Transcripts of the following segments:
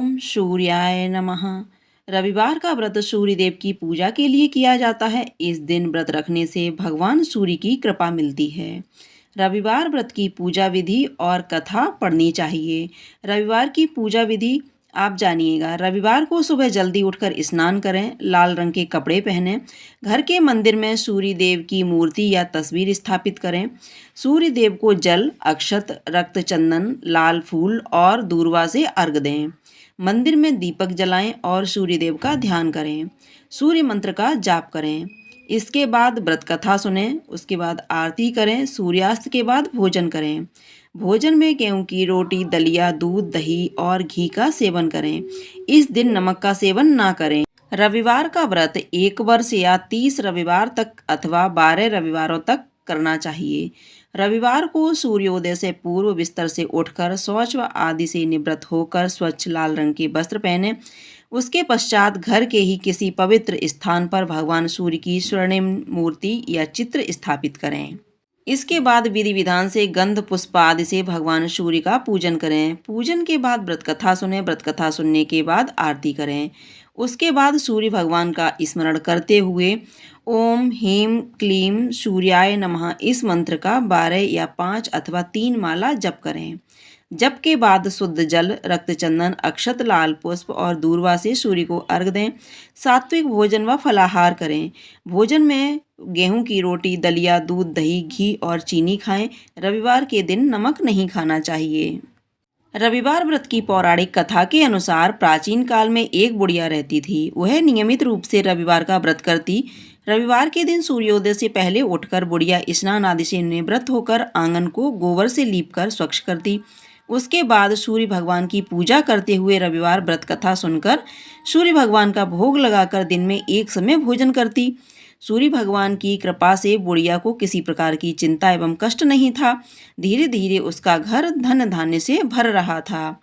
ओम सूर्याय नमः। रविवार का व्रत सूर्य देव की पूजा के लिए किया जाता है। इस दिन व्रत रखने से भगवान सूर्य की कृपा मिलती है। रविवार व्रत की पूजा विधि और कथा पढ़नी चाहिए। रविवार की पूजा विधि आप जानिएगा। रविवार को सुबह जल्दी उठकर स्नान करें, लाल रंग के कपड़े पहनें, घर के मंदिर में सूर्य देव की मूर्ति या तस्वीर स्थापित करें। सूर्य देव को जल, अक्षत, रक्त चंदन, लाल फूल और दूर्वा से अर्घ दें। मंदिर में दीपक जलाएं और सूर्य देव का ध्यान करें। सूर्य मंत्र का जाप करें। इसके बाद व्रत कथा सुनें। उसके बाद आरती करें। सूर्यास्त के बाद भोजन करें। भोजन में गेहूं की रोटी, दलिया, दूध, दही और घी का सेवन करें। इस दिन नमक का सेवन ना करें। रविवार का व्रत 1 वर्ष या 30 रविवार तक अथवा 12 रविवारों तक करना चाहिए। रविवार को सूर्योदय से पूर्व बिस्तर से उठकर शौच व आदि से निवृत्त होकर स्वच्छ लाल रंग के वस्त्र पहने। उसके पश्चात घर के ही किसी पवित्र स्थान पर भगवान सूर्य की स्वर्णिम मूर्ति या चित्र स्थापित करें। इसके बाद विधि विधान से गंध पुष्प आदि से भगवान सूर्य का पूजन करें। पूजन के बाद व्रत कथा सुने। व्रत कथा सुनने के बाद आरती करें। उसके बाद सूर्य भगवान का स्मरण करते हुए ओम ह्रीं क्लीं सूर्याय नमः इस मंत्र का 12 या 5 अथवा 3 माला जप करें। जप के बाद शुद्ध जल, रक्त चंदन, अक्षत, लाल पुष्प और दूर्वा से सूर्य को अर्घ दें। सात्विक भोजन व फलाहार करें। भोजन में गेहूं की रोटी, दलिया, दूध, दही, घी और चीनी खाएं। रविवार के दिन नमक नहीं खाना चाहिए। रविवार व्रत की पौराणिक कथा के अनुसार प्राचीन काल में एक बुढ़िया रहती थी। वह नियमित रूप से रविवार का व्रत करती। रविवार के दिन सूर्योदय से पहले उठकर बुढ़िया स्नान आदि से निवृत्त होकर आंगन को गोबर से लीपकर स्वच्छ करती। उसके बाद सूर्य भगवान की पूजा करते हुए रविवार व्रत कथा सुनकर सूर्य भगवान का भोग लगाकर दिन में एक समय भोजन करती। सूर्य भगवान की कृपा से बुढ़िया को किसी प्रकार की चिंता एवं कष्ट नहीं था। धीरे धीरे उसका घर धन धान्य से भर रहा था।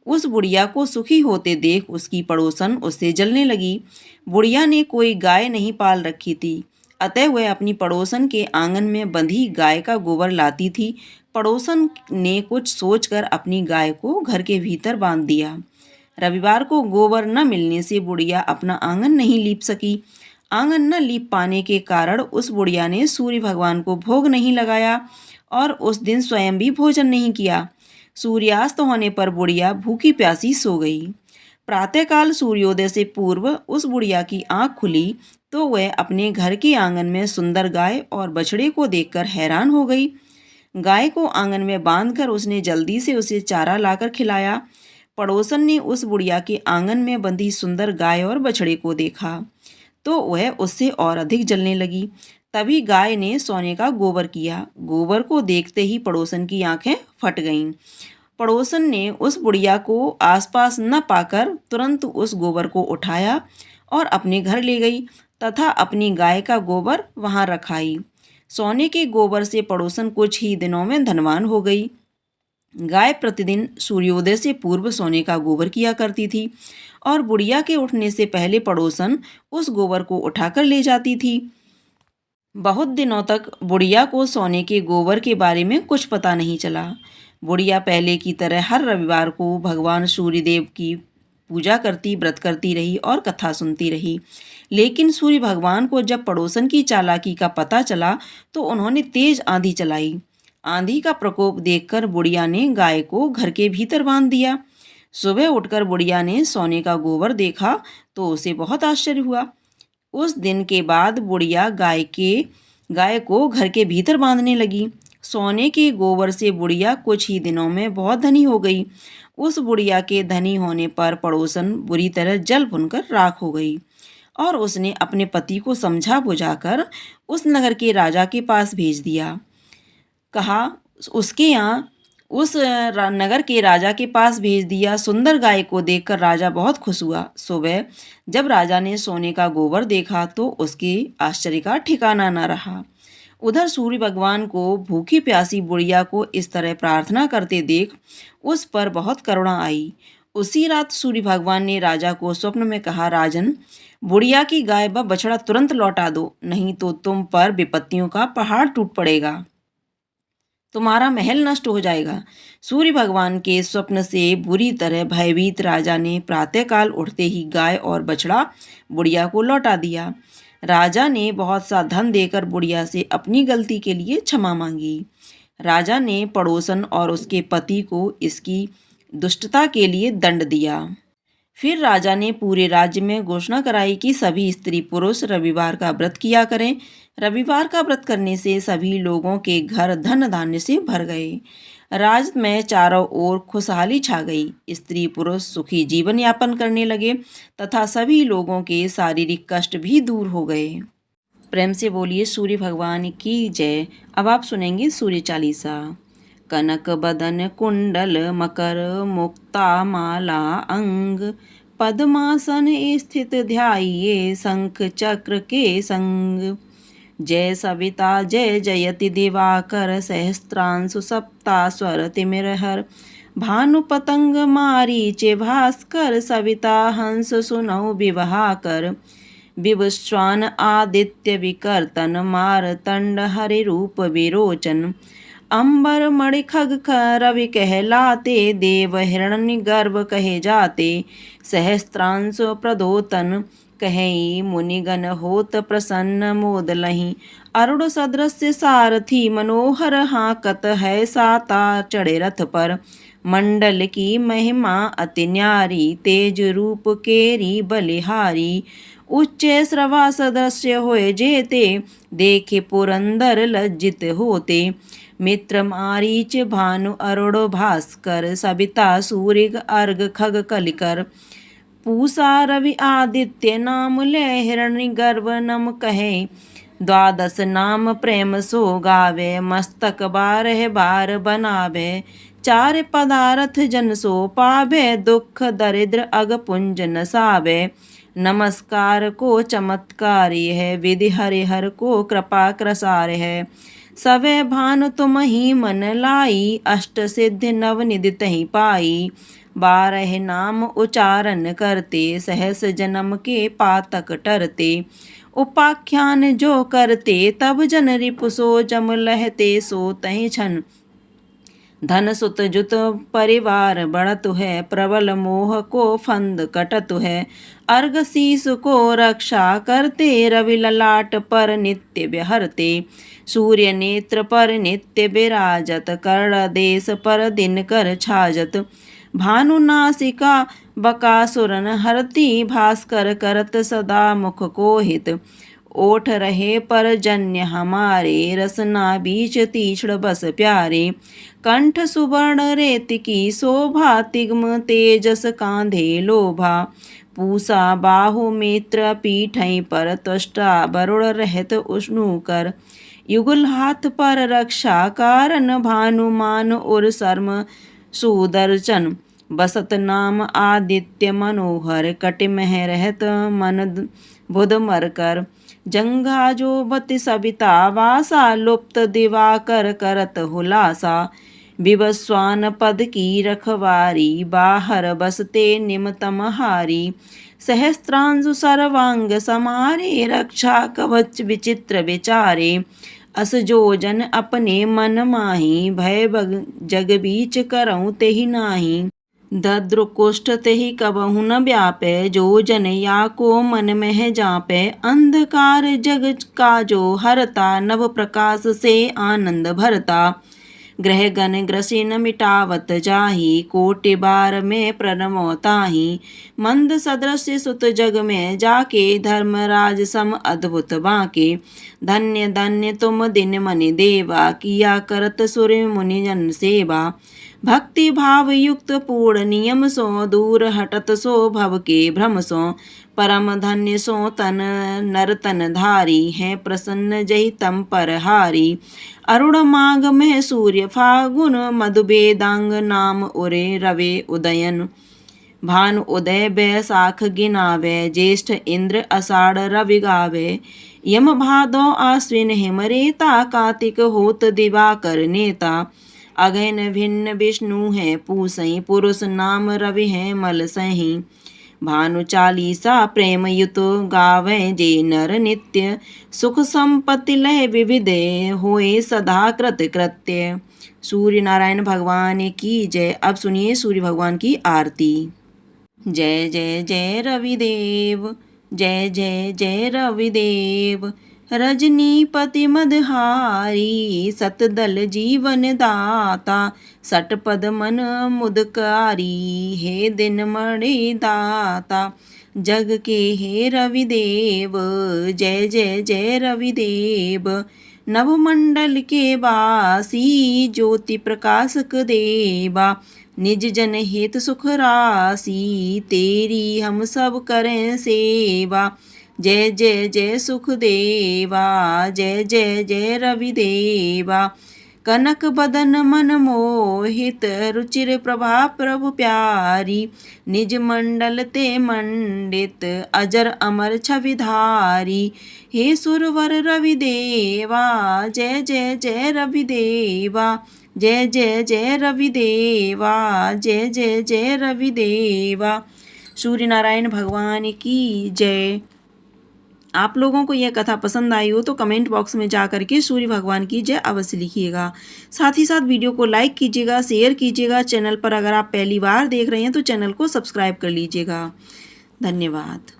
उस बुढ़िया को सुखी होते देख उसकी पड़ोसन उससे जलने लगी। बुढ़िया ने कोई गाय नहीं पाल रखी थी, अतः वह अपनी पड़ोसन के आंगन में बंधी गाय का गोबर लाती थी। पड़ोसन ने कुछ सोचकर अपनी गाय को घर के भीतर बांध दिया। रविवार को गोबर न मिलने से बुढ़िया अपना आंगन नहीं लीप सकी। आंगन न लीप पाने के कारण उस बुढ़िया ने सूर्य भगवान को भोग नहीं लगाया और उस दिन स्वयं भी भोजन नहीं किया। सूर्यास्त होने पर बुढ़िया भूखी प्यासी सो गई। प्रातःकाल सूर्योदय से पूर्व उस बुढ़िया की आंख खुली तो वह अपने घर के आंगन में सुंदर गाय और बछड़े को देखकर हैरान हो गई। गाय को आंगन में बांधकर उसने जल्दी से उसे चारा लाकर खिलाया। पड़ोसन ने उस बुढ़िया के आंगन में बंधी सुंदर गाय और बछड़े को देखा तो वह उससे और अधिक जलने लगी। तभी गाय ने सोने का गोबर किया। गोबर को देखते ही पड़ोसन की आंखें फट गईं। पड़ोसन ने उस बुढ़िया को आसपास न पाकर तुरंत उस गोबर को उठाया और अपने घर ले गई तथा अपनी गाय का गोबर वहां रखाई। सोने के गोबर से पड़ोसन कुछ ही दिनों में धनवान हो गई। गाय प्रतिदिन सूर्योदय से पूर्व सोने का गोबर किया करती थी और बुढ़िया के उठने से पहले पड़ोसन उस गोबर को उठाकर ले जाती थी। बहुत दिनों तक बुढ़िया को सोने के गोबर के बारे में कुछ पता नहीं चला। बुढ़िया पहले की तरह हर रविवार को भगवान सूर्यदेव की पूजा करती, व्रत करती रही और कथा सुनती रही। लेकिन सूर्य भगवान को जब पड़ोसन की चालाकी का पता चला तो उन्होंने तेज आंधी चलाई। आंधी का प्रकोप देखकर बुढ़िया ने गाय को घर के भीतर बांध दिया। सुबह उठकर बुढ़िया ने सोने का गोबर देखा तो उसे बहुत आश्चर्य हुआ। उस दिन के बाद बुढ़िया गाय को घर के भीतर बांधने लगी। सोने के गोबर से बुढ़िया कुछ ही दिनों में बहुत धनी हो गई। उस बुढ़िया के धनी होने पर पड़ोसन बुरी तरह जल भुनकर राख हो गई और उसने अपने पति को समझा बुझाकर उस नगर के राजा के पास भेज दिया। कहा उसके यहाँ उस नगर के राजा के पास भेज दिया। सुंदर गाय को देखकर राजा बहुत खुश हुआ। सुबह जब राजा ने सोने का गोबर देखा तो उसके आश्चर्य का ठिकाना न रहा। उधर सूर्य भगवान को भूखी प्यासी बुढ़िया को इस तरह प्रार्थना करते देख उस पर बहुत करुणा आई। उसी रात सूर्य भगवान ने राजा को स्वप्न में कहा, राजन, बुढ़िया की गाय व बछड़ा तुरंत लौटा दो, नहीं तो तुम पर विपत्तियों का पहाड़ टूट पड़ेगा। तुम्हारा महल नष्ट हो जाएगा। सूर्य भगवान के स्वप्न से बुरी तरह भयभीत राजा ने प्रातःकाल उठते ही गाय और बछड़ा बुढ़िया को लौटा दिया। राजा ने बहुत सा धन देकर बुढ़िया से अपनी गलती के लिए क्षमा मांगी। राजा ने पड़ोसन और उसके पति को इसकी दुष्टता के लिए दंड दिया। फिर राजा ने पूरे राज्य में घोषणा कराई कि सभी स्त्री पुरुष रविवार का व्रत किया करें। रविवार का व्रत करने से सभी लोगों के घर धन धान्य से भर गए। राज्य में चारों ओर खुशहाली छा गई। स्त्री पुरुष सुखी जीवन यापन करने लगे तथा सभी लोगों के शारीरिक कष्ट भी दूर हो गए। प्रेम से बोलिए सूर्य भगवान की जय। अब आप सुनेंगे सूर्य चालीसा। कनक बदन कुंडल मकर मुक्ता माला अंग, पद्मासन स्थित ध्याये शंख चक्र के संग। जय सविता जय जयति दिवाकर, सहस्त्रांशु सप्तास्वर तिमिरहर। भानु पतंग मारीच भास्कर, सविता हंस सुनौ विवाहकर। विवस्वान आदित्य विकर्तन, मारतंड हरि रूप विरोचन। अंबर मणि खग रवि कहलाते, देव हिरण्य गर्भ कहे जाते। सहस्त्रांश प्रदोतन, कहेई मुनिगण होत प्रसन्न मोदलहि। अरुण सदृश्य सारथी मनोहर, हाकत है साता चढ़े रथ पर। मंडल की महिमा अति न्यारी, तेज रूप केरी बलिहारी। उच्च श्रवा सदस्य होए जेते, देखे पुरंदर लज्जित होते। मित्र मारीच भानु अरुण भास्कर, सविता सूर्य अर्घ खग कलिकर। पूषा रवि आदित्य नाम ले, हिरण्य गर्भ नम कहे। द्वादश नाम प्रेम सो गावे, मस्तक बारह बार बनावे। चार पदार्थ जन सो पावे, दुख दरिद्र अग पुंज नसावे। नमस्कार को चमत्कारी है, विधि हरिहर को कृपा क्रसार है। सवे भानु तुम ही मन लाई, अष्ट सिद्धि नव निधि तहि पाई। बारह नाम उच्चारण करते, सहस जन्म के पातक टरते। उपाख्यान जो करते, तब जन रिपु सो जम लहते सो तहि छन। धन सुत जुत परिवार बढ़त है, प्रबल मोह को फंद कटत है। अर्घ शीस को रक्षा करते, रवि ललाट पर नित्य विहरते। सूर्य नेत्र पर नित्य विराजत, कर्ण देश पर दिन कर छाजत। भानु नासिका बकासुरन हरती, भास्कर करत सदा मुख को हित। ओठ रहे पर जन्य हमारे, रसना बीच तीक्ष्ण बस प्यारे। कंठ सुवर्ण रेत की शोभा, तिग्म तेजस कांधे लोभा। पूषा बाहु मित्र पीठै पर, त्वष्टा वरुण रहत उष्णु कर। युगल हाथ पर रक्षा कारण, भानुमान उर शर्म सुदर्शन। बसत नाम आदित्य मनोहर, कटिमह रहत मन बुध मरकर। जंघा जो बति सविता वासा, लुप्त दिवाकर करत हुलासा। विवस्वान पद की रखवारी, बाहर बसते निमतम हारी। सहस्त्रांशु सर्वांग समारे, रक्षा कवच विचित्र विचारे। अस जोजन अपने मन माही, भय जग बीच करऊँ तेहि नाही। दद्रुकुष्ठ तेहि कबहु न व्यापै, जो जन या को मन में जापै। अंधकार जग का जो हरता, नव प्रकाश से आनंद भरता। ग्रह गण ग्रसिन मिटावत जाहि, कोटि बार में प्रणमो ताहि। मंद सदृश्य सुत जग में जाके, धर्मराज सम अद्भुत बाके। धन्य धन्य तुम दिन मनि देवा, किया करत सुर मुनि जन सेवा। भक्ति भाव युक्त पूर्ण नियम सो, दूर हटत सो भव के भ्रम सो। परम धन्य सो तन नर तन धारी, है प्रसन्न जहि तम पर हारी। अरुण माघ में सूर्य फागुन, मधु बेदांग नाम उरे रवे उदयन। भानु उदय बैसाख गिनावे, ज्येष्ठ इंद्र अषाढ़ रवि गावे। यम भादो आश्विन हिमरेता, कार्तिक होत दिवाकर नेता। अगहन भिन्न विष्णु है पूसई, पुरुष नाम रवि है मल सही। भानु चालीसा प्रेम युत गावे जे नर नित्य, सुख संपत्ति लय विविध होए सदा कृत कृत्य। सूर्य नारायण भगवान की जय। अब सुनिए सूर्य भगवान की आरती। जय जय जय रविदेव, जय जय जय रविदेव, रजनीपति मदहारी, सतदल जीवन दाता, सटपद मन मुदकारी, हे दिन मणि दाता। जग के हे रविदेव, जय जय जय रविदेव, नवमंडल के वासी, ज्योति प्रकाशक देवा, निज जन हित सुख राशि, तेरी हम सब करें सेवा। जय जय जय सुख देवा, जय जय जय रविदेवा, कनक बदन मन मोहित, रुचिर प्रभा प्रभु प्यारी, निज मंडल ते मंडित, अजर अमर छविधारी, हे सुरवर रविदेवा, जय जय जय रविदेवा, जय जय जय रविदेवा, जय जय जय रविदेवा। सूर्य नारायण भगवान की जय। आप लोगों को यह कथा पसंद आई हो तो कमेंट बॉक्स में जा करके सूर्य भगवान की जय अवश्य लिखिएगा। साथ ही साथ वीडियो को लाइक कीजिएगा, शेयर कीजिएगा। चैनल पर अगर आप पहली बार देख रहे हैं तो चैनल को सब्सक्राइब कर लीजिएगा। धन्यवाद।